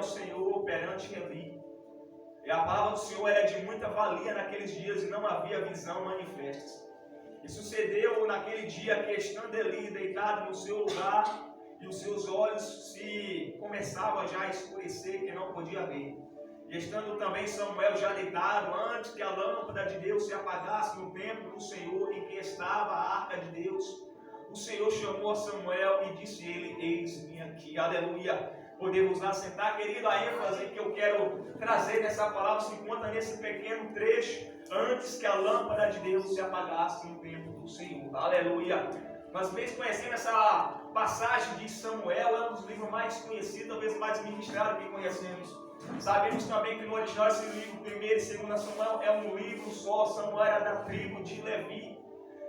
Senhor perante Eli. E a palavra do Senhor era de muita valia naqueles dias e não havia visão manifesta. E sucedeu naquele dia que, estando Eli deitado no seu lugar, e os seus olhos se começavam já a escurecer, que não podia ver. E estando também Samuel já deitado, antes que a lâmpada de Deus se apagasse no templo do Senhor em que estava a arca de Deus, o Senhor chamou a Samuel e disse ele: eis-me aqui. Aleluia. Podemos assentar, querido. A ênfase que eu quero trazer nessa palavra se encontra nesse pequeno trecho, antes que a lâmpada de Deus se apagasse no templo do Senhor. Aleluia. Nós mesmo conhecemos essa passagem de Samuel, é um dos livros mais conhecidos, talvez mais ministrados que conhecemos. Sabemos também que no original esse livro, 1 e 2 Samuel, é um livro só. Samuel era da tribo de Levi.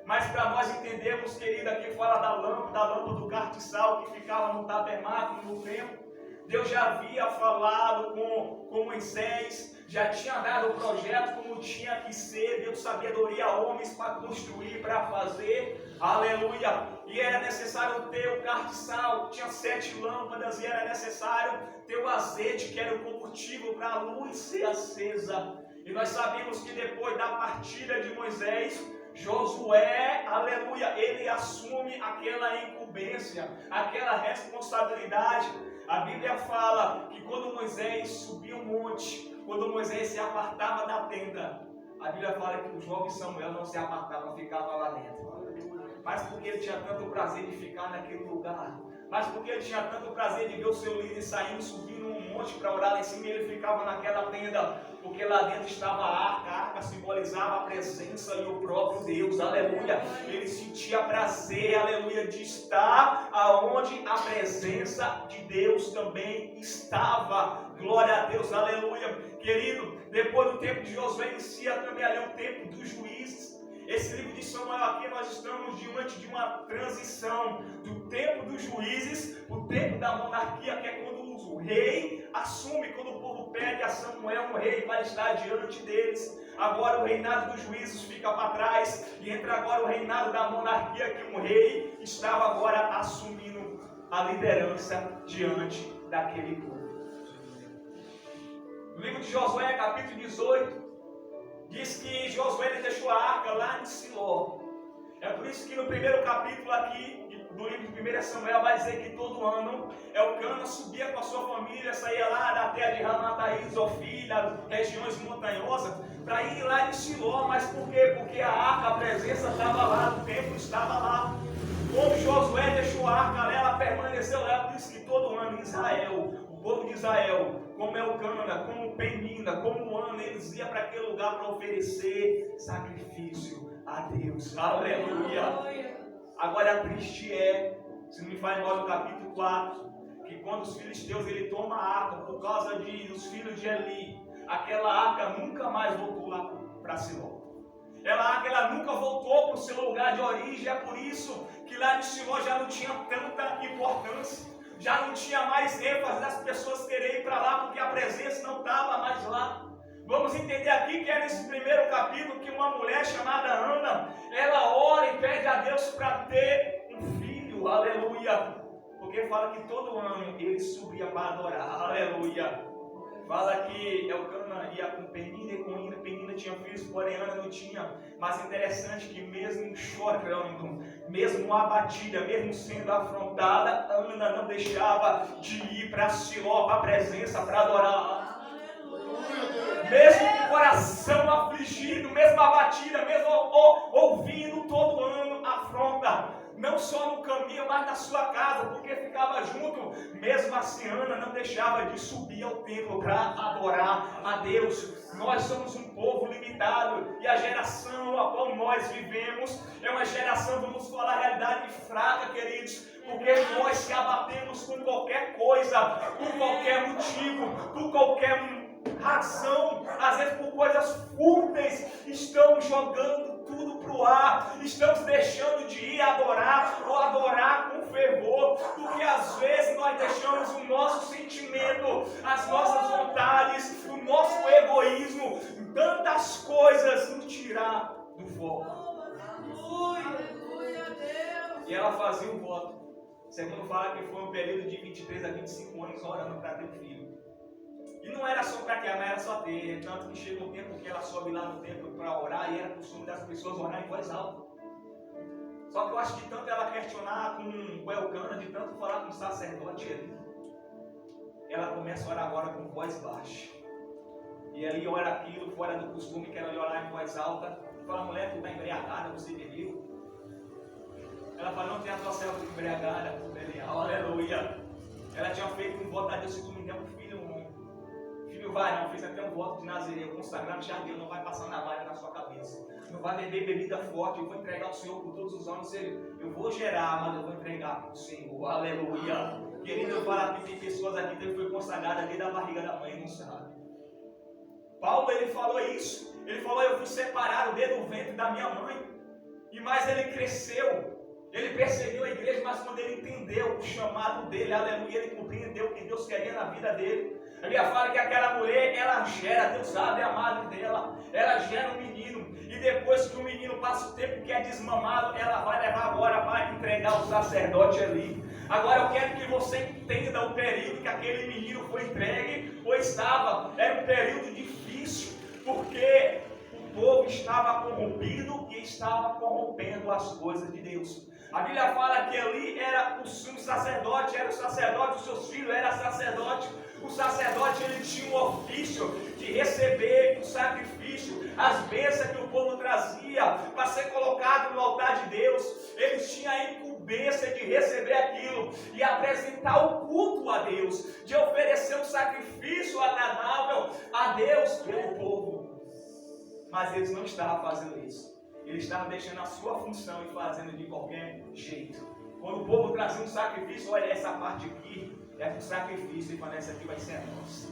Mas para nós entendermos, querido, aqui fala da lâmpada do cartiçal que ficava no tabernáculo, no templo. Deus já havia falado com Moisés, já tinha dado o projeto como tinha que ser. Deu sabedoria a homens para construir, para fazer. Aleluia. E era necessário ter o cartiçal, tinha 7 lâmpadas, e era necessário ter o azeite, que era o combustível para a luz ser acesa. E nós sabemos que depois da partida de Moisés, Josué, aleluia, ele assume aquela incumbência, aquela responsabilidade. A Bíblia fala que quando Moisés subia o monte, quando Moisés se apartava da tenda, a Bíblia fala que o jovem Samuel não se apartava, ficava lá dentro. Mas porque ele tinha tanto prazer de ficar naquele lugar, mas porque ele tinha tanto prazer de ver o seu líder saindo, subindo um monte para orar lá em cima, e ele ficava naquela tenda, porque lá dentro estava a arca simbolizava a presença e o próprio Deus, aleluia. Ele sentia prazer, aleluia, de estar aonde a presença de Deus também estava, glória a Deus, aleluia. Querido, depois do tempo de Josué inicia também ali o tempo dos juízes. Esse livro de Samuel aqui, nós estamos diante de uma transição do tempo dos juízes, o tempo da monarquia, que é quando o rei assume, quando o povo pede a Samuel, o rei vai estar diante deles. Agora o reinado dos juízes fica para trás, e entra agora o reinado da monarquia, que um rei estava agora assumindo a liderança diante daquele povo. No livro de Josué, capítulo 18, diz que Josué deixou a arca lá em Siló. É por isso que no primeiro capítulo aqui do livro de 1 Samuel vai dizer que todo ano Elcana subia com a sua família, saía lá da terra de Ramataí, Zofilha, regiões montanhosas, para ir lá em Siló. Mas por quê? Porque a arca, a presença estava lá, o templo estava lá. Quando Josué deixou a arca, ela permaneceu lá. Por isso que todo ano em Israel, o povo de Israel, como Elcana, como Penina, como Ana, eles iam para aquele lugar para oferecer sacrifício a Deus. Aleluia. Agora, triste é, se não me faz mal, no capítulo 4, que quando os filisteus ele toma a arca por causa dos filhos de Eli, aquela arca nunca mais voltou lá para Siló. Ela nunca voltou para o seu lugar de origem. É por isso que lá em Siló já não tinha tanta importância, já não tinha mais ênfase das pessoas quererem ir para lá, porque a presença não estava mais lá. Vamos entender aqui que é nesse primeiro capítulo que uma mulher chamada Ana, ela ora e pede a Deus para ter um filho, aleluia, porque fala que todo ano ele subia para adorar, aleluia. Fala que Elcana ia com Penina e com Ina. Penina tinha filhos, porém Ana não tinha. Mas é interessante que mesmo chorando, mesmo abatida, mesmo sendo afrontada, Ana não deixava de ir para Siló, para a presença, para adorar. Mesmo com o coração afligido, mesmo abatida, mesmo ouvindo todo ano afronta, não só no caminho, mas na sua casa, porque ficava junto. Mesmo assim, Ana não deixava de subir ao templo para adorar a Deus. Nós somos um povo limitado, e a geração a qual nós vivemos é uma geração, vamos falar a realidade, fraca, queridos, porque nós se abatemos com qualquer coisa, por qualquer motivo, por qualquer razão, às vezes por coisas fúteis, estamos jogando tudo para o ar, estamos deixando de ir adorar ou adorar com fervor, porque às vezes nós deixamos o nosso sentimento, as nossas vontades, o nosso egoísmo, tantas coisas nos tirar do foco. E ela fazia um voto, segundo fala que foi um período de 23 a 25 anos orando para ter um filho. E não era só para queimar, era só ter. Tanto que chega um tempo que ela sobe lá no templo para orar e era costume das pessoas orar em voz alta. Só que eu acho que tanto ela questionar com o Elcana, de tanto falar com o sacerdote ali, ela começa a orar agora com voz baixa. E ali ora aquilo, fora do costume, que era orar em voz alta. Fala, mulher, tu está embriagada, você bebeu? Ela fala, não tem a tua selva embriagada, Belial, aleluia. Ela tinha feito um voto a Deus, se tu me der um filho varão, fez até um voto de Nazireu, consagrado já a Deus, não vai passar navalha na sua cabeça. Não vai beber bebida forte, eu vou entregar ao Senhor por todos os anos. Eu vou gerar, mas eu vou entregar para o Senhor, aleluia. Querido, eu falo que tem pessoas aqui que foi consagrada desde a barriga da mãe, não sabe. Paulo, ele falou isso. Ele falou, eu fui separado desde o ventre da minha mãe. E mais ele cresceu. Ele perseguiu a igreja, mas quando ele entendeu o chamado dele, aleluia, ele compreendeu o que Deus queria na vida dele. A Bíblia fala que aquela mulher, ela gera, Deus sabe a madre dela, ela gera um menino. E depois que o menino passa o tempo que é desmamado, ela vai levar agora para entregar ao sacerdote ali. Agora eu quero que você entenda o período que aquele menino foi entregue, ou estava. Era um período difícil, porque o povo estava corrompido e estava corrompendo as coisas de Deus. A Bíblia fala que ali era o sumo sacerdote, era o sacerdote, os seus filhos eram sacerdote. O sacerdote, ele tinha um ofício de receber o sacrifício, as bênçãos que o povo trazia para ser colocado no altar de Deus. Eles tinham a incumbência de receber aquilo e apresentar o culto a Deus, de oferecer um sacrifício agradável a Deus pelo povo. Mas eles não estavam fazendo isso. Eles estavam deixando a sua função e fazendo de qualquer jeito. Quando o povo trazia um sacrifício, olha, essa parte aqui é para o sacrifício, e quando essa aqui vai ser a nossa.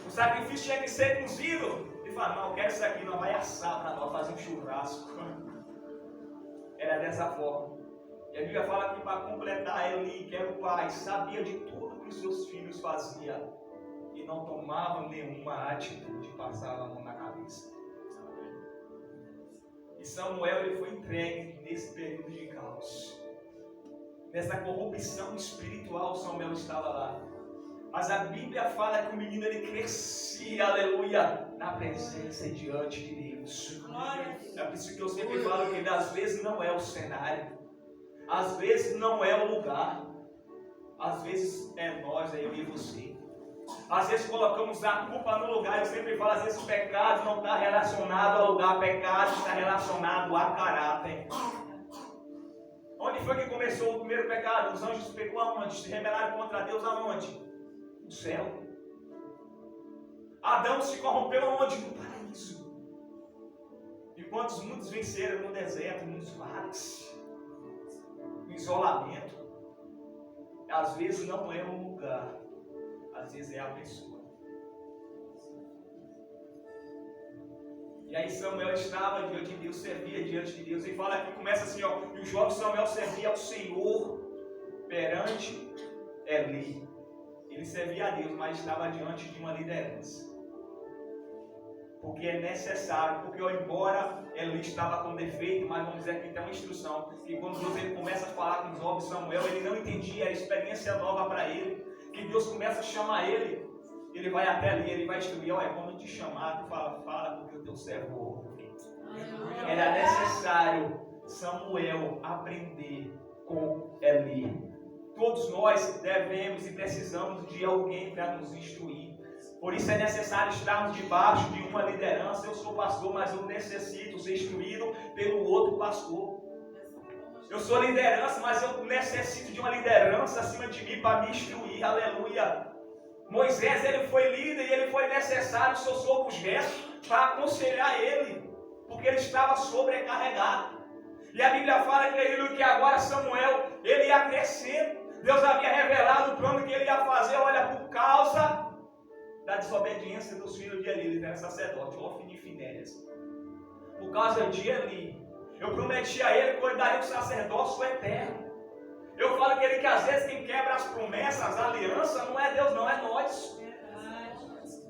O sacrifício tinha que ser cozido. Ele fala, não, eu quero isso aqui, não vai assar para nós fazer um churrasco. Era dessa forma. E a Bíblia fala que para completar Eli, que era o pai, sabia de tudo que os seus filhos faziam e não tomavam nenhuma atitude, passava a mão na cabeça. E Samuel, ele foi entregue nesse período de caos. Nessa corrupção espiritual, Samuel estava lá. Mas a Bíblia fala que o menino, ele crescia, aleluia, na presença e diante de Deus. É por isso que eu sempre falo que às vezes não é o cenário, às vezes não é o lugar, às vezes é nós, é eu e você. Às vezes colocamos a culpa no lugar. Eu sempre falo, às vezes o pecado não está relacionado ao lugar, o pecado está relacionado a caráter. Onde foi que começou o primeiro pecado? Os anjos pecou aonde? Se rebelaram contra Deus aonde? No céu. Adão se corrompeu aonde? No paraíso. Enquanto muitos venceram no deserto, nos vales, no isolamento. Às vezes não é um lugar, às vezes é a pessoa. E aí Samuel estava diante de Deus, servia diante de Deus. E fala aqui, começa assim, ó. E o jovem Samuel servia ao Senhor perante Eli. Ele servia a Deus, mas estava diante de uma liderança. Porque é necessário, porque embora Eli estava com defeito, mas vamos dizer que tem uma instrução, que quando Deus ele começa a falar com o jovem Samuel, ele não entendia a experiência nova para ele, que Deus começa a chamar ele, ele vai até ali, ele vai instruir, olha, quando eu te chamar, tu fala porque o teu servo ouve. Era necessário Samuel aprender com Eli. Todos nós devemos e precisamos de alguém para nos instruir. Por isso é necessário estarmos debaixo de uma liderança. Eu sou pastor, mas eu necessito ser instruído pelo outro pastor. Eu sou liderança, mas eu necessito de uma liderança acima de mim para me instruir. Aleluia. Moisés, ele foi líder e ele foi necessário, seu sogro Jetro, para aconselhar ele, porque ele estava sobrecarregado. E a Bíblia fala que agora Samuel, ele ia crescendo. Deus havia revelado o plano que ele ia fazer, olha, por causa da desobediência dos filhos de Eli, ele era sacerdote, Ofni e Finéias. Por causa de Eli, eu prometi a ele que eu daria o sacerdócio eterno. Eu falo que às vezes quem quebra as promessas, as alianças, não é Deus, não é nós.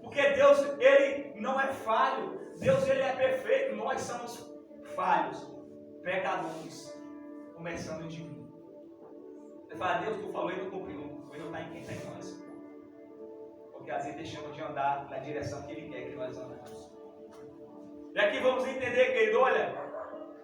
Porque Deus, ele não é falho. Deus, ele é perfeito. Nós somos falhos, pecadores, começando de mim. Você fala, Deus, tu falou e não cumpriu. O erro está em quem está em nós. Porque às vezes deixamos de andar na direção que Ele quer que nós andemos. E aqui vamos entender, querido, olha,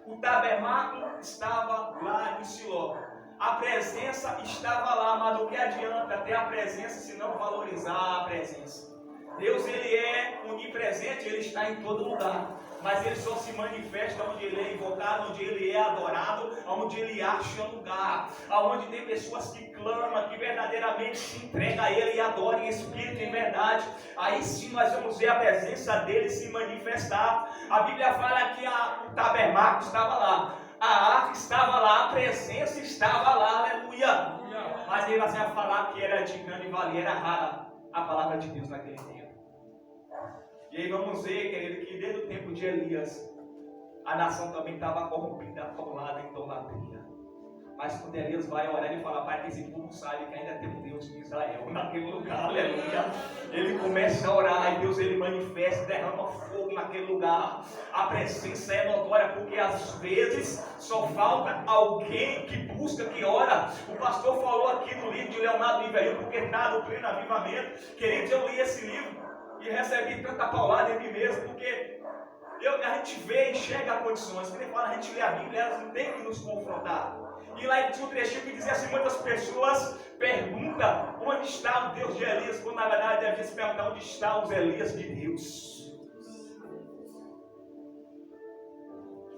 o tabernáculo estava lá em Siló. A presença estava lá, mas do que adianta ter a presença se não valorizar a presença? Deus, Ele é onipresente, Ele está em todo lugar. Mas Ele só se manifesta onde Ele é invocado, onde Ele é adorado, onde Ele acha lugar, onde tem pessoas que clamam, que verdadeiramente se entregam a Ele e adoram em espírito e em verdade. Aí sim nós vamos ver a presença dEle se manifestar. A Bíblia fala que o tabernáculo estava lá, a arca estava lá, a presença estava lá, aleluia. Mas Ele vai falar que era de grande valia, era rara a palavra de Deus naquele tempo. E aí vamos ver, querido, que desde o tempo de Elias, a nação também estava corrompida, atolada em idolatria. Mas quando Elias vai orar, ele fala, Pai, que esse povo saiba que ainda tem um Deus em Israel, naquele lugar, aleluia. Ele começa a orar, e Deus, Ele manifesta, derrama fogo naquele lugar. A presença é notória, porque às vezes só falta alguém que busca, que ora. O pastor falou aqui no livro de Leonardo Ribeiro, porque está no pleno avivamento. Queridos, eu li esse livro e recebi tanta paulada em mim mesmo, porque a gente vê e enxerga condições. Quando ele fala, a gente lê a Bíblia, elas não tem que nos confrontar. E lá tinha um trechinho que dizia assim, muitas pessoas perguntam onde está o Deus de Elias, quando na verdade devia se perguntar onde estão os Elias de Deus.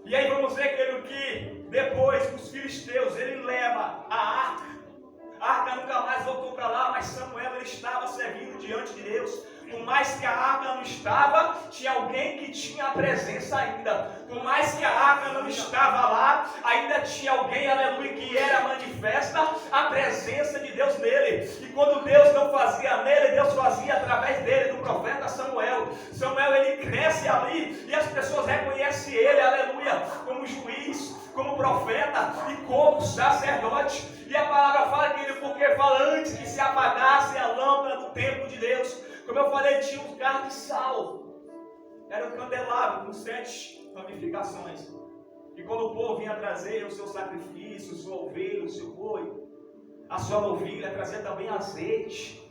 E aí vamos ver, querido, que depois os filisteus, ele leva a arca. A arca nunca mais voltou para lá, mas Samuel, ele estava servindo diante de Deus. Por mais que a arca não estava, tinha alguém que tinha a presença ainda. Por mais que a arca não estava lá, ainda tinha alguém, aleluia, que era manifesta a presença de Deus nele. E quando Deus não fazia nele, Deus fazia através dele, do profeta Samuel. Samuel, ele cresce ali e as pessoas reconhecem ele, aleluia, como juiz, como profeta e como sacerdote. E a palavra fala que ele, porque fala antes que se apagasse a lâmpada do templo de Deus. Como eu falei, tinha um carro de sal. Era um candelabro com 7 ramificações. E quando o povo vinha trazer o seu sacrifício, sua ovelha, o seu boi, a sua novilha, trazia também azeite.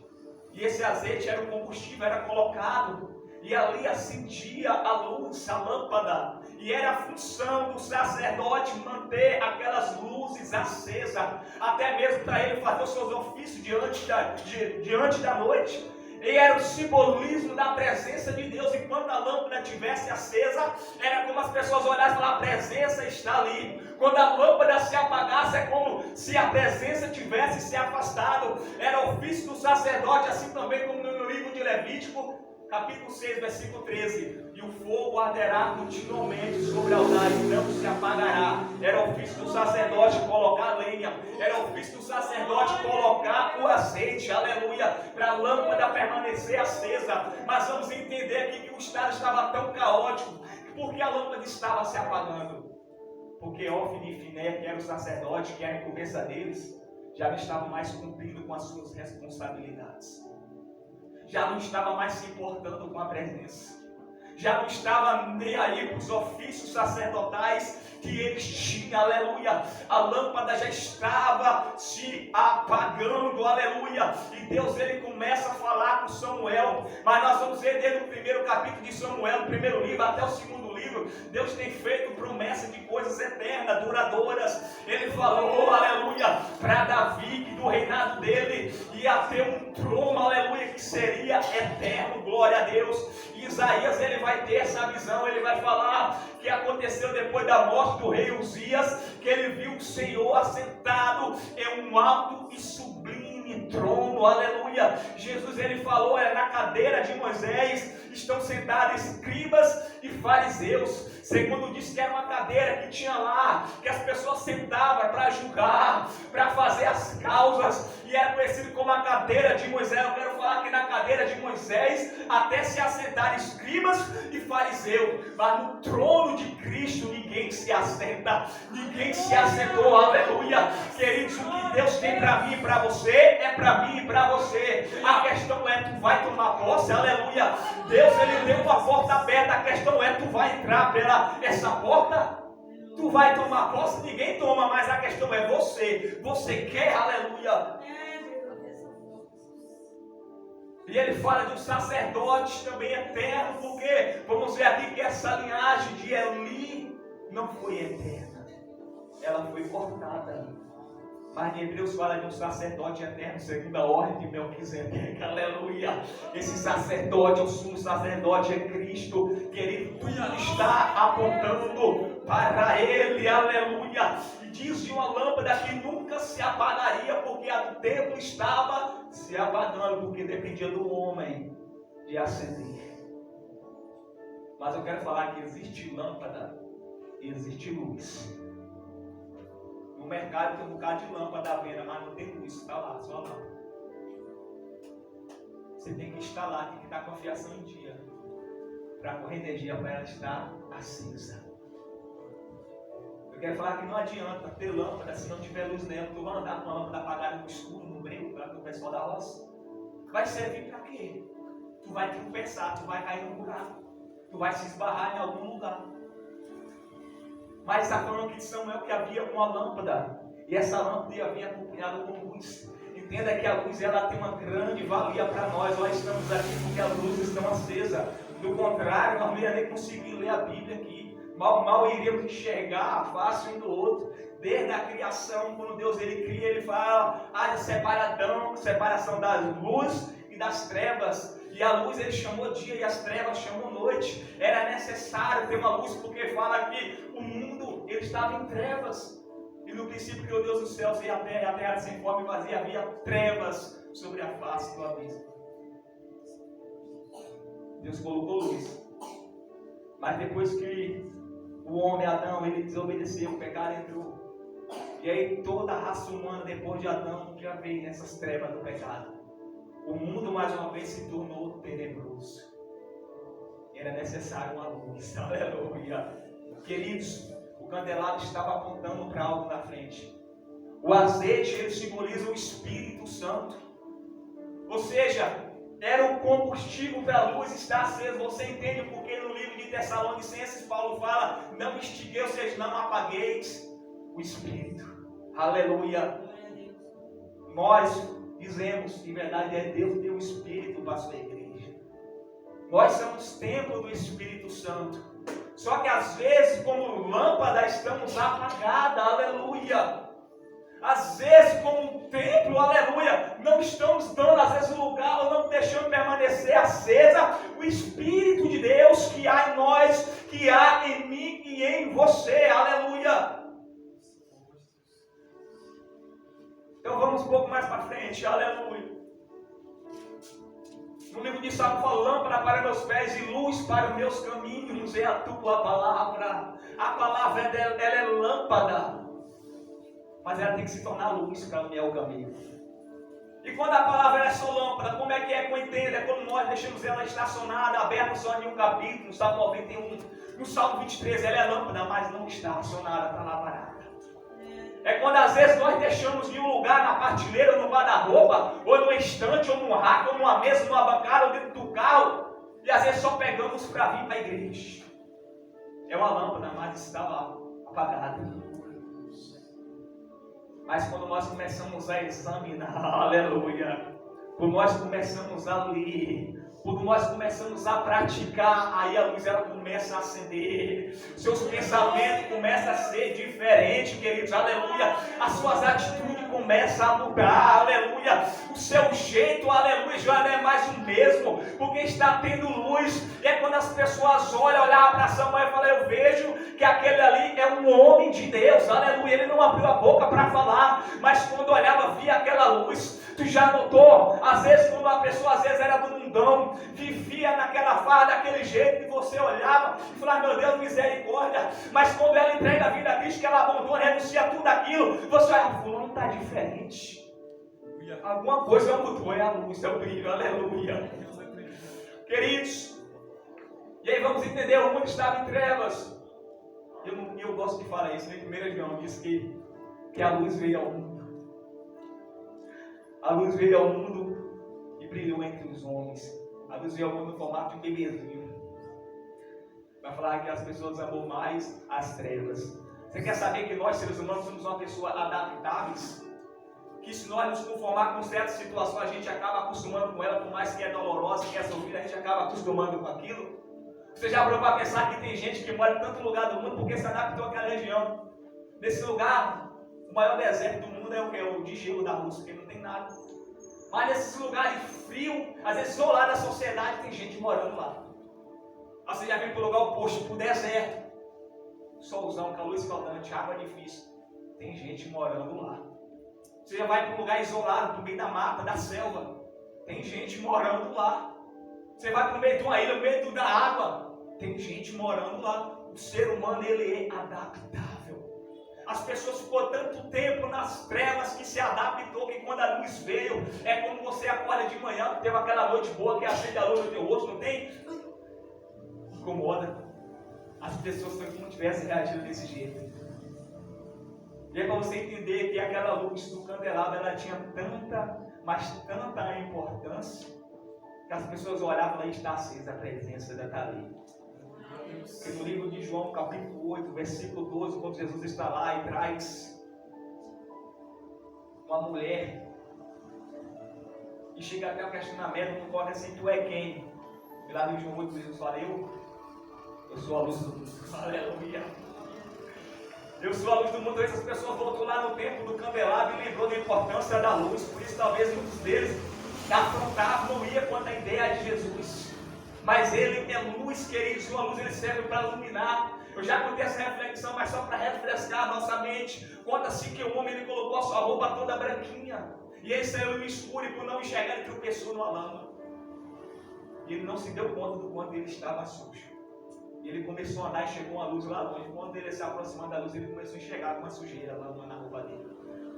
E esse azeite era o combustível, era colocado. E ali acendia a luz, a lâmpada. E era a função do sacerdote manter aquelas luzes acesas. Até mesmo para ele fazer os seus ofícios diante da noite. E era o simbolismo da presença de Deus. Enquanto a lâmpada estivesse acesa, era como as pessoas olhassem e falavam, a presença está ali. Quando a lâmpada se apagasse, é como se a presença tivesse se afastado. Era o ofício do sacerdote, assim também como no livro de Levítico, capítulo 6, versículo 13. E o fogo arderá continuamente sobre o altar e não se apagará. Era o ofício do sacerdote colocar a lenha. Era o ofício do sacerdote colocar o azeite. Aleluia. Para a lâmpada permanecer acesa. Mas vamos entender aqui que o estado estava tão caótico. Porque a lâmpada estava se apagando. Porque Ofni e Finé, que era o sacerdote, que era a cabeça deles, já não estavam mais cumprindo com as suas responsabilidades. Já não estava mais se importando com a presença. Já não estava nem aí para os ofícios sacerdotais que eles tinham, aleluia. A lâmpada já estava se apagando, aleluia. E Deus, ele começa a falar com Samuel. Mas nós vamos ver desde o primeiro capítulo de Samuel, no primeiro livro até o segundo livro, Deus tem feito promessa de coisas eternas, duradouras. Ele falou, aleluia, para Davi, que do reinado dele ia ter um trono, aleluia, que seria eterno, glória a Deus. E Isaías, ele vai ter essa visão, ele vai falar que aconteceu depois da morte do rei Uzias, que ele viu o Senhor assentado em um alto e sublime trono, aleluia. Jesus, ele falou, na cadeira de Moisés estão sentados escribas e fariseus. Segundo disse que era uma cadeira que tinha lá, que as pessoas sentavam para julgar, para fazer as causas, e era conhecido como a cadeira de Moisés. Eu quero falar que na cadeira de Moisés até se assentaram escribas e fariseus, mas no trono de Cristo ninguém se assenta, ninguém se assentou, aleluia. Queridos, o que Deus tem para mim e para você, é para mim e para você. A questão é, tu vai tomar posse, aleluia. Deus, ele deu uma porta aberta, a questão é, tu vai entrar pela essa porta? Tu vai tomar posse? Ninguém toma, mas a questão é você. Você quer, aleluia. E ele fala de um sacerdote também eterno, porque vamos ver aqui que essa linhagem de Eli não foi eterna, ela foi cortada. Mas em Hebreus fala de um sacerdote eterno, segundo a ordem de Melquisedeque, aleluia. Esse sacerdote, o sumo sacerdote é Cristo, querido, tudo está apontando para Ele, aleluia. E diz de uma lâmpada que nunca se apagaria, porque a do templo estava se apagando, porque dependia do homem de acender. Mas eu quero falar que existe lâmpada e existe luz. No mercado tem um bocado de lâmpada à venda, mas não tem luz, está lá, só a lâmpada. Você tem que instalar, tem que estar com a fiação em dia, para correr energia para ela estar acesa. Eu quero falar que não adianta ter lâmpada se não tiver luz dentro. Tu vai andar com a lâmpada apagada no escuro, no breu, para o pessoal da roça. Vai servir para quê? Tu vai tropeçar, tu vai cair no buraco, tu vai se esbarrar em algum lugar. Mas está falando aqui de Samuel que havia uma lâmpada, e essa lâmpada ia vir acompanhada com luz. Entenda que a luz ela tem uma grande valia para nós. Nós estamos aqui porque as luzes estão acesas. Do contrário, nós não íamos nem conseguir ler a Bíblia aqui. Mal iríamos enxergar a face um do outro. Desde a criação, quando Deus ele cria, ele fala a separação das luzes e das trevas. E a luz ele chamou dia e as trevas chamou noite. Era necessário ter uma luz, porque fala que o mundo ele estava em trevas. E no princípio criou Deus os céus e a terra sem forma e vazia, havia trevas sobre a face do abismo. Deus colocou luz. Mas depois que o homem Adão ele desobedeceu, o pecado entrou. E aí toda a raça humana depois de Adão já veio nessas trevas do pecado. O mundo mais uma vez se tornou tenebroso. Era necessário uma luz. Aleluia. Queridos, o candelabro estava apontando para algo na frente. O azeite ele simboliza o Espírito Santo. Ou seja, era o combustível para a luz estar acesa. Você entende porque no livro de Tessalonicenses Paulo fala: não extinguei, ou seja, não apagueis o Espírito. Aleluia. Nós dizemos, de verdade, é Deus que deu o Espírito para a sua igreja. Nós somos templo do Espírito Santo. Só que às vezes, como lâmpada, estamos apagadas, aleluia. Às vezes, como templo, aleluia, não estamos dando, às vezes, lugar, ou não deixando permanecer acesa o Espírito de Deus que há em nós, que há em mim e em você, aleluia. Então vamos um pouco mais para frente, aleluia. No livro de Salmo fala: lâmpada para meus pés e luz para os meus caminhos é a tua palavra. A palavra ela é lâmpada, mas ela tem que se tornar luz para iluminar o caminho. E quando a palavra é só lâmpada, como é que eu entendo? É quando nós deixamos ela estacionada, aberta só em um capítulo, no Salmo 91. No Salmo 23 ela é lâmpada, mas não está acionada, está lá parada. É quando às vezes nós deixamos em um lugar, na prateleira, no guarda-roupa, ou no estante, ou no rack, ou numa mesa, numa bancada, ou dentro do carro, e às vezes só pegamos para vir para a igreja. É uma lâmpada, mas está lá, apagada. Mas quando nós começamos a examinar, aleluia, quando nós começamos a ler, quando nós começamos a praticar, aí a luz ela começa a acender. Seus pensamentos começam a ser diferentes, queridos, aleluia. As suas atitudes começam a mudar, aleluia. O seu jeito, aleluia, já não é mais o mesmo, porque está tendo luz. E é quando as pessoas olhavam para Samuel e falam: eu vejo que aquele ali é um homem de Deus, aleluia. Ele não abriu a boca para falar, mas quando olhava, via aquela luz. Tu já notou? Às vezes, quando a pessoa às vezes era do mundão, vivia naquela farra, daquele jeito, que você olhava e falava: meu Deus, misericórdia. Mas quando ela entrega a vida a Cristo, que ela abandona, renuncia a tudo aquilo, você olha: fulano está diferente. Alguma coisa mudou, é a luz, é o brilho, aleluia. Queridos, e aí vamos entender: o mundo estava em trevas. Eu gosto de falar isso, em 1 João diz que a luz veio ao mundo. A luz veio ao mundo e brilhou entre os homens. A luz veio ao mundo no formato de um bebezinho. Vai falar que as pessoas amam mais as trevas. Você quer saber que nós, seres humanos, somos uma pessoa adaptáveis? que se nós nos conformar com certas situações, a gente acaba acostumando com ela, por mais que é dolorosa, que é sofrida, a gente acaba acostumando com aquilo. Você já parou para pensar que tem gente que mora em tanto lugar do mundo porque se adaptou àquela região? Nesse lugar, o maior deserto do mundo é o que? É o de gelo da Rússia, porque não tem nada. Mas nesses lugares frios, às vezes isolados da sociedade, tem gente morando lá. Aí você já vem para o lugar oposto, para o deserto. Solzão, calor escaldante, água difícil. Tem gente morando lá. Você já vai para um lugar isolado, no meio da mata, da selva. Tem gente morando lá. Você vai para o meio de uma ilha, no meio da água. Tem gente morando lá. O ser humano, ele é adaptável. As pessoas ficou tanto tempo nas trevas que se adaptou, que quando a luz veio, é como você acorda de manhã, teve aquela noite boa que acende a luz no teu rosto, não tem? Incomoda. As pessoas estão como se tivessem reagido desse jeito. E é para você entender que aquela luz do candelabro, ela tinha tanta, mas tanta importância, que as pessoas olhavam e está acesa a presença da Thalita. Porque no livro de João, capítulo 8, versículo 12, quando Jesus está lá e traz uma mulher, e chega até o questionamento, não toca assim, tu é quem? E lá no João 8, Jesus fala, eu sou a luz do mundo. Aleluia. Eu sou a luz do mundo. Essas pessoas voltou lá no tempo do candelabro e lembrou da importância da luz. Por isso talvez muitos deles afrontavam, não ia quanto à ideia de Jesus. Mas ele é luz, queridos, e uma luz ele serve para iluminar. Eu já contei essa reflexão, mas só para refrescar a nossa mente. Conta-se que o homem ele colocou a sua roupa toda branquinha. E ele saiu no escuro e por não enxergar ele tropeçou numa lama. E ele não se deu conta do quanto ele estava sujo. E ele começou a andar e chegou uma luz lá longe. Quando ele se aproximou da luz, ele começou a enxergar uma sujeira lá na roupa dele.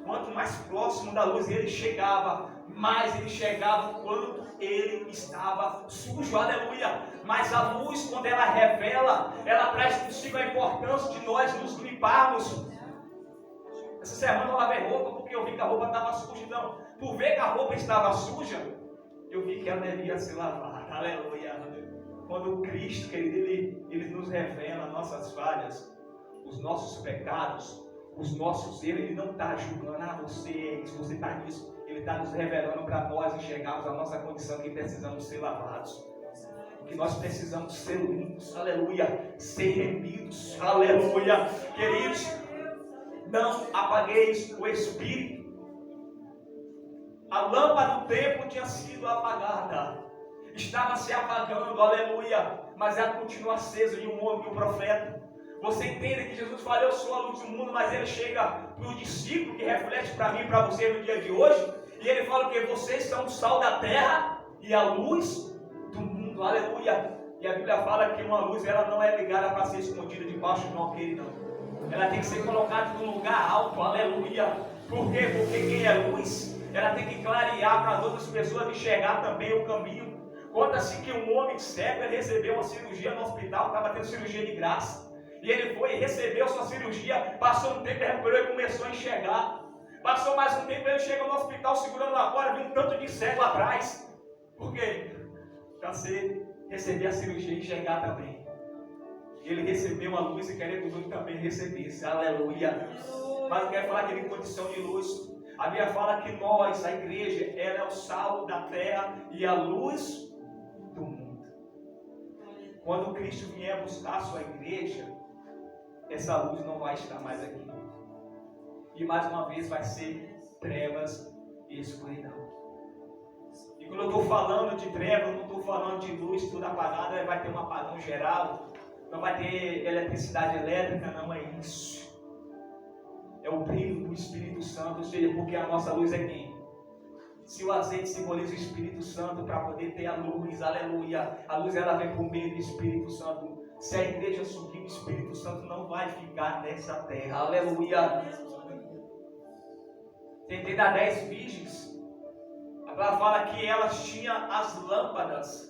Quanto mais próximo da luz ele chegava, mais ele chegava o quanto ele estava sujo. Aleluia! Mas a luz, quando ela revela, ela traz consigo a importância de nós nos limparmos. Essa semana eu lavei roupa porque eu vi que a roupa estava suja. Então, por ver que a roupa estava suja, eu vi que ela devia ser lavada. Aleluia! Quando o Cristo, querido, ele nos revela nossas falhas, os nossos pecados, os nossos erros, ele não está julgando, você é isso, você está nisso. Ele está nos revelando para nós enxergarmos a nossa condição, que precisamos ser lavados, que nós precisamos ser limpos, aleluia, ser remidos, aleluia. Queridos, não apagueis o Espírito. A lâmpada do templo tinha sido apagada. Estava se apagando, aleluia, mas ela continua acesa, e um homem, um profeta. Você entende que Jesus fala, eu sou a luz do mundo, mas ele chega para o discípulo que reflete para mim e para você no dia de hoje, e ele fala que vocês são o sal da terra e a luz do mundo, aleluia. E a Bíblia fala que uma luz, ela não é ligada para ser escondida debaixo de um alqueire, não. Ela tem que ser colocada num lugar alto, aleluia. Por quê? Porque quem é luz, ela tem que clarear para as outras pessoas enxergar também o caminho. Conta-se que um homem cego, ele recebeu uma cirurgia no hospital, estava tendo cirurgia de graça. E ele foi e recebeu sua cirurgia, passou um tempo, recuperou e começou a enxergar. Passou mais um tempo, ele chegou no hospital segurando a corda, viu um tanto de cego atrás. Por quê? Para receber a cirurgia e enxergar também. Ele recebeu a luz e queria que os outros também recebessem. Aleluia. Mas eu quero falar que ele em condição de luz. A Bíblia fala que nós, a igreja, ela é o sal da terra e a luz do mundo. Quando Cristo vier buscar a sua igreja, essa luz não vai estar mais aqui. E mais uma vez vai ser trevas e escuridão. E quando eu estou falando de trevas, eu não estou falando de luz, tudo apagado, vai ter um apagão geral, não vai ter eletricidade elétrica, não é isso. É o brilho do Espírito Santo, ou seja, porque a nossa luz é quem? Se o azeite simboliza o Espírito Santo para poder ter a luz, aleluia, a luz ela vem por meio do Espírito Santo. Se a igreja subir, o Espírito Santo não vai ficar nessa terra, aleluia. Tentei dar 10 virgens, ela fala que elas tinham as lâmpadas,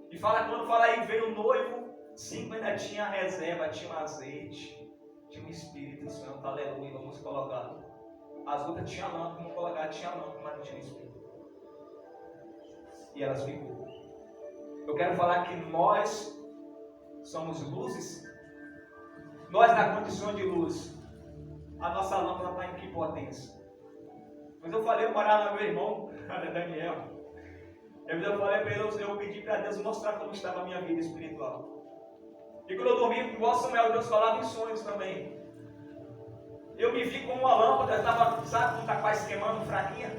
e fala quando fala aí veio o noivo, 5 ainda tinha a reserva, tinha um azeite, tinha um Espírito Santo, aleluia, vamos colocar. As outras tinham lâmpada, vamos colocar, tinha lâmpada, mas não tinha Espírito. E elas ficou. Eu quero falar que nós somos luzes. Nós na condição de luz, a nossa lâmpada está em que potência? Mas eu falei, eu morava com meu irmão, Daniel. Eu falei para ele, eu pedi para Deus mostrar como estava a minha vida espiritual. E quando eu dormi, igual Samuel, Deus falava em sonhos também. Eu me vi como uma lâmpada, estava, sabe, quando está quase queimando, fraquinha.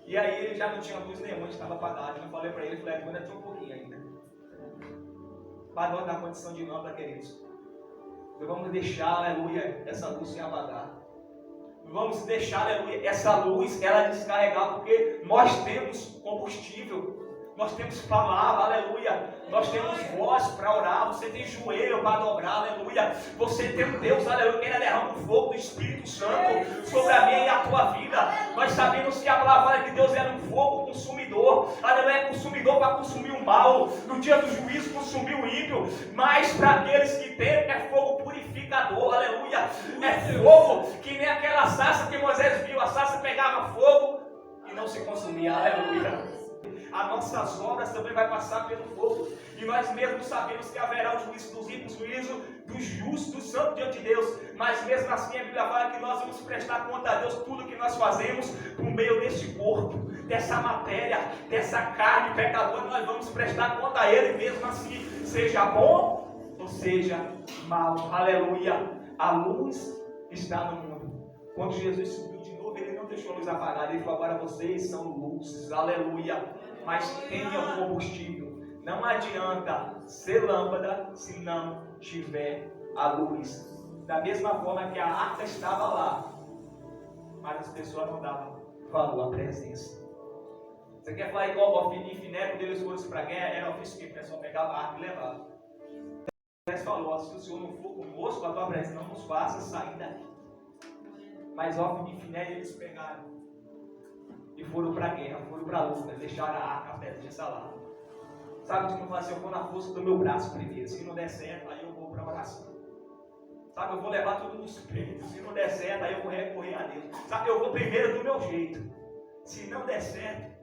E aí ele já não tinha luz nenhuma, estava apagado. Eu falei para ele, ainda tinha um pouquinho ainda. Para nós na condição de lâmpada, queridos. Nós vamos deixar, aleluia, essa luz se apagar. Vamos deixar, aleluia, essa luz ela descarregar, porque nós temos combustível, nós temos palavra, aleluia, nós temos voz para orar, você tem joelho para dobrar, aleluia, você tem um Deus, aleluia, que ele derrama o fogo do Espírito Santo sobre a minha e a tua vida. Nós sabemos que a palavra de Deus é um fogo consumidor, aleluia, é consumidor para consumir o mal, no dia do juízo consumir o ímpio, mas para aqueles que tem é fogo purificador, aleluia, é fogo que nem aquela sarça que Moisés viu, a sarça pegava fogo e não se consumia, aleluia. As nossas obras também vai passar pelo fogo. E nós mesmos sabemos que haverá o juízo dos ímpios, o juízo dos justos, dos santos diante de Deus. Mas mesmo assim a Bíblia fala que nós vamos prestar conta a Deus tudo que nós fazemos por meio deste corpo, dessa matéria, dessa carne pecadora. Nós vamos prestar conta a Ele, mesmo assim, seja bom ou seja mal. Aleluia. A luz está no mundo. Quando Jesus subiu de novo, Ele não deixou a luz apagada. Ele falou, agora vocês são luzes. Aleluia. Mas tenha combustível. Não adianta ser lâmpada se não tiver a luz. Da mesma forma que a arca estava lá, mas as pessoas não davam valor à presença. Você quer falar igual o Ofni e Finé, quando eles foram para a guerra, era ofício que o pessoal pegava a arca e levava. Deus falou, se o Senhor não for conosco, a tua presença não nos faça sair daqui. Mas Ofni e Finé, eles pegaram e foram para a guerra, foram para a luta, deixaram a arca, a presença lá. Sabe, tipo, assim, eu vou na força do meu braço primeiro, se não der certo, aí eu vou para a oração. Sabe, eu vou levar tudo nos peitos, se não der certo, aí eu vou recorrer a Deus. Sabe, eu vou primeiro do meu jeito. Se não der certo,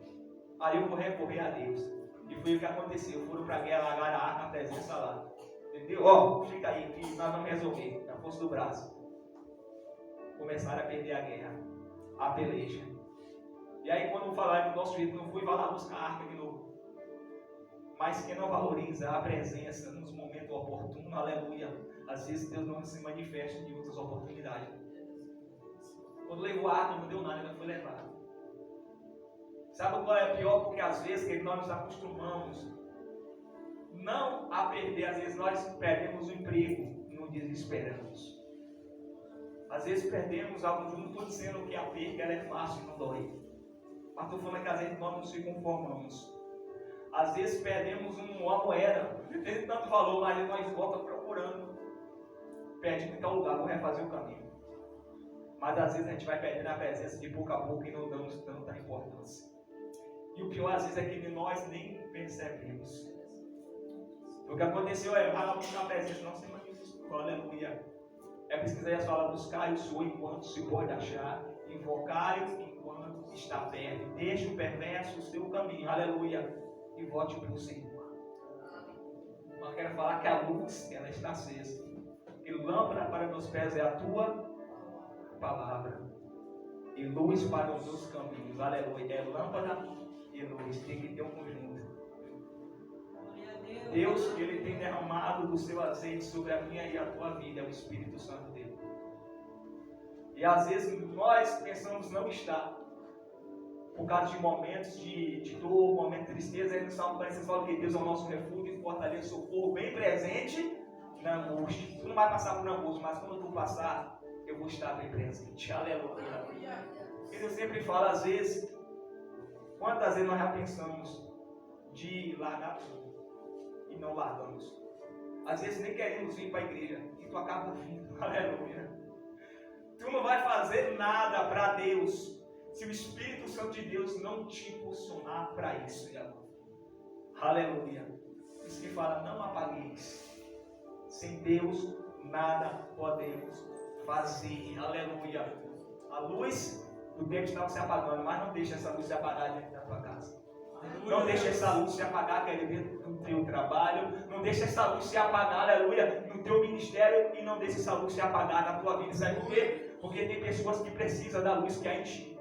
aí eu vou recorrer a Deus. E foi o que aconteceu, foram para a guerra, largaram a arca, a presença lá. Entendeu? Ó, fica aí, que nós vamos resolver, na força do braço. Começaram a perder a guerra, a peleja. E aí quando falaram do nosso jeito, não fui, vai lá buscar a arca de novo. Mas quem não valoriza a presença nos momentos oportunos, aleluia, às vezes Deus não se manifesta em outras oportunidades. Quando levou a arca, não deu nada, ainda foi levado. Sabe qual é pior? Porque às vezes que nós nos acostumamos não a perder, às vezes nós perdemos o emprego e não desesperamos. Às vezes perdemos algo, não estou dizendo que a perda ela é fácil e não dói. Mas estou falando que às vezes nós não se conformamos. Às vezes perdemos uma moeda, não tem tanto valor, mas nós voltamos procurando. Perde em tal lugar, vou refazer o caminho. Mas às vezes a gente vai perdendo a presença de pouco a pouco e não damos tanta importância. E o pior às vezes é que nós nem percebemos. O que aconteceu é, vai lá buscar a presença, não se manifestou, aleluia. É preciso ir a sua buscar o Senhor enquanto se pode achar, invocar-o enquanto está perto. Deixe o perverso o seu caminho, aleluia, e volte para o Senhor. Eu quero falar que a luz, ela está acesa. E lâmpada para meus pés é a tua palavra. E luz para os meus caminhos, aleluia. É lâmpada e luz, tem que ter um conjunto. Deus, Ele tem derramado do seu azeite sobre a minha e a tua vida, é o Espírito Santo dele. E às vezes nós pensamos não estar, por causa de momentos de dor, momentos de tristeza. Aí no Salmo 46 fala que Deus é o nosso refúgio e fortaleza, socorro bem presente na angústia. Tu não vai passar por angústia, mas quando tu passar, eu vou estar bem presente. Aleluia. Eu sempre falo, às vezes, quantas vezes nós já pensamos de largar tudo e não largamos. Às vezes nem queremos vir para a igreja e tu acaba vindo. Aleluia. Tu não vai fazer nada para Deus se o Espírito Santo de Deus não te impulsionar para isso. Aleluia. Isso que fala, não apagueis. Sem Deus nada podemos fazer. Aleluia. A luz do tempo estava se apagando, mas não deixe essa luz se apagar dentro da tua casa. Não deixe essa luz se apagar, querido, dentro do teu trabalho. Não deixe essa luz se apagar, aleluia, no teu ministério. E não deixe essa luz se apagar na tua vida. Sabe por quê? Porque tem pessoas que precisam da luz que há em ti.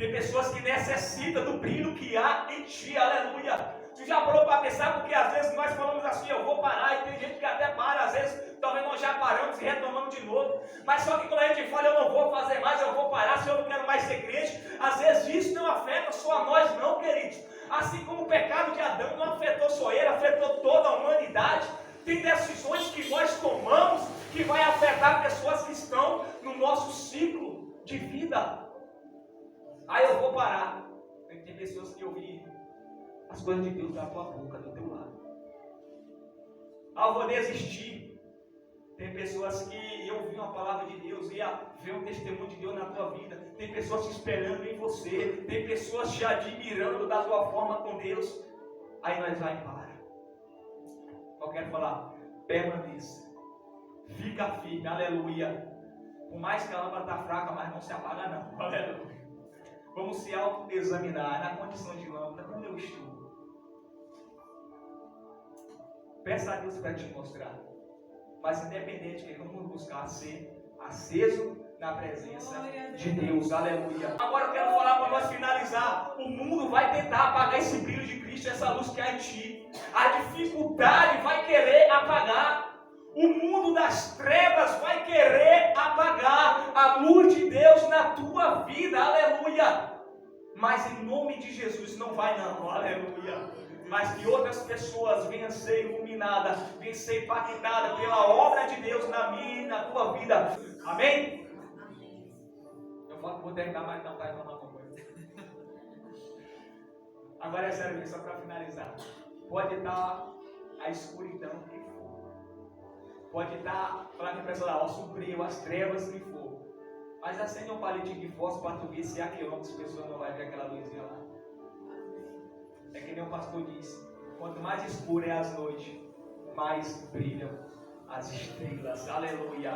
Tem pessoas que necessitam do brilho que há em ti, aleluia. Tu já parou para pensar, porque às vezes nós falamos assim, eu vou parar, e tem gente que até para, às vezes talvez nós já paramos e retomamos de novo, mas só que quando a gente fala, eu não vou fazer mais, eu vou parar, se eu não quero mais ser crente, às vezes isso não afeta só a nós não, queridos. Assim como o pecado de Adão não afetou só ele, afetou toda a humanidade. Tem decisões que nós tomamos que vai afetar pessoas que estão no nosso ciclo de vida. Aí eu vou parar. Tem pessoas que ouvem as coisas de Deus da tua boca, do teu lado. Ah, eu vou desistir. Tem pessoas que iam ouvir uma palavra de Deus, ia ver um testemunho de Deus na tua vida. Tem pessoas te esperando em você. Tem pessoas te admirando da tua forma com Deus. Aí nós vai e para. Eu quero falar, permaneça. Fica firme, aleluia. Por mais que a lâmpada está fraca, mas não se apaga não, aleluia. Vamos se auto-examinar na condição de lâmpada, como eu estou. Peça a Deus para te mostrar. Mas independente, que vamos buscar ser aceso na presença de Deus, aleluia. Agora eu quero falar para nós finalizar. O mundo vai tentar apagar esse brilho de Cristo, essa luz que há em ti. A dificuldade vai querer apagar. O mundo das trevas vai querer apagar a luz de Deus na tua vida, aleluia. Mas em nome de Jesus não vai não, aleluia. Mas que outras pessoas venham ser iluminadas, venham ser impactadas pela obra de Deus na minha e na tua vida. Amém? Eu vou terminar, mas não vai falar uma coisa. Agora é sério, só para finalizar. Pode estar a escuridão que for. Pode estar, falar que a pessoa lá, o sombrio, as trevas que for. Mas acende um palitinho de fósforo para tu ver se há quilômetros, as pessoas não vão ver aquela luzinha lá. É que nem o pastor disse, quanto mais escura é as noites, mais brilham as estrelas. Aleluia.